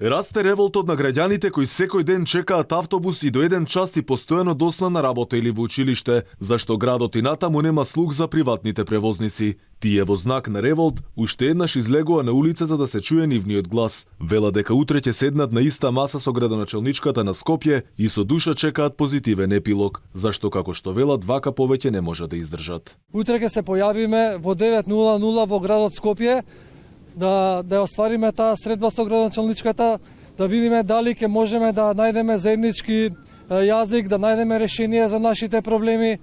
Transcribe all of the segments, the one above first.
Расте револтот на граѓаните кои секој ден чекаат автобус и до 1 час и постојано до основна работа или во училиште, зашто градот и натаму нема слух за приватните превозници. Тие во знак на револт уште еднаш излегува на улица за да се чуе нивниот глас. Вела дека утре ќе седнат на иста маса со градоначелничката на Скопје и со душа чекаат позитивен епилог, зашто како што велат вака повеќе не може да издржат. Утре ќе се појавиме во 9:00 во градот Скопје да оствариме таа средба со градоначелничката, да видиме дали ќе можеме да најдеме заеднички јазик, да најдеме решение за нашите проблеми,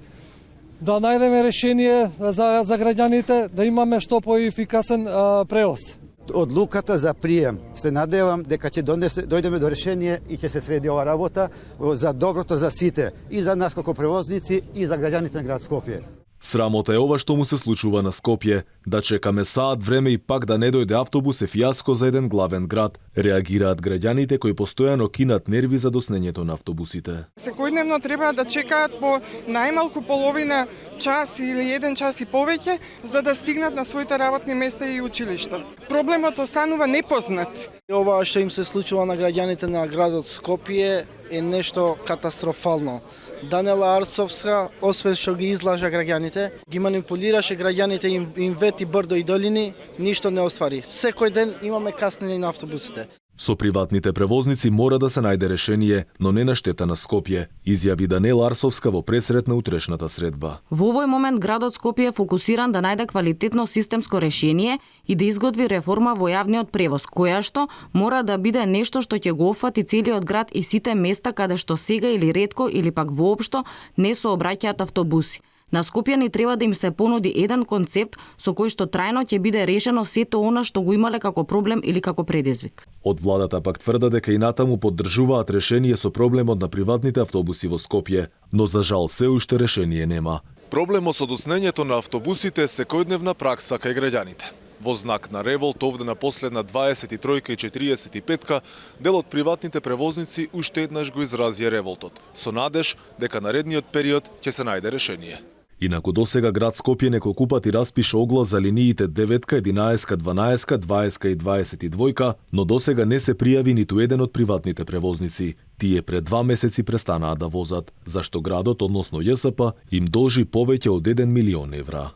да најдеме решение за граѓаните, да имаме што поефикасен преоз. Одлуката за прием, се надевам дека ќе дојдеме до решение и ќе се среди ова работа за доброто за сите, и за нас како превозници и за граѓаните на град Скопје. Срамота е ова што му се случува на Скопје. Да чекаме саат време и пак да не дојде автобус е фијаско за еден главен град. Реагираат граѓаните кои постојано кинат нерви за доснењето на автобусите. Секојдневно треба да чекаат по најмалку половина час или 1 час и повеќе за да стигнат на своите работни места и училишта. Проблемот останува непознат. Ова што им се случува на граѓаните на градот Скопје е нешто катастрофално. Данела Арсовска, освен што ги излажа граѓаните, ги манипулираше граѓаните, им вети брдо и долини, ништо не оствари. Секој ден имаме каснење на автобусите. Со приватните превозници мора да се најде решение, но не на штета на Скопје, изјави Данела Арсовска во пресрет на утрешната средба. Во овој момент градот Скопје е фокусиран да најде квалитетно системско решение и да изготви реформа во јавниот превоз, која што мора да биде нешто што ќе го опфати целиот град и сите места каде што сега или ретко или пак воопшто не сообраќаат автобуси. На Скопјани треба да им се понуди еден концепт со кој што трајно ќе биде решено сето она што го имале како проблем или како предизвик. Од владата пак тврда дека и натаму поддржуваат решение со проблемот на приватните автобуси во Скопје, но за жал се уште решение нема. Проблемот со доснењето на автобусите е секојдневна пракса кај граѓаните. Во знак на револт овде на последна 23 и 45 дел од приватните превозници уште еднаш го изразија револтот, со надеж дека наредниот период ќе се најде решение. Инаку досега град Скопје неколку пати распиша оглас за линиите 9, 11, 12, 20 и 22, но досега не се пријави ниту еден од приватните превозници. Тие пред 2 месеци престанаа да возат, зашто градот, односно ЈСП, им должи повеќе од 1 милион евра.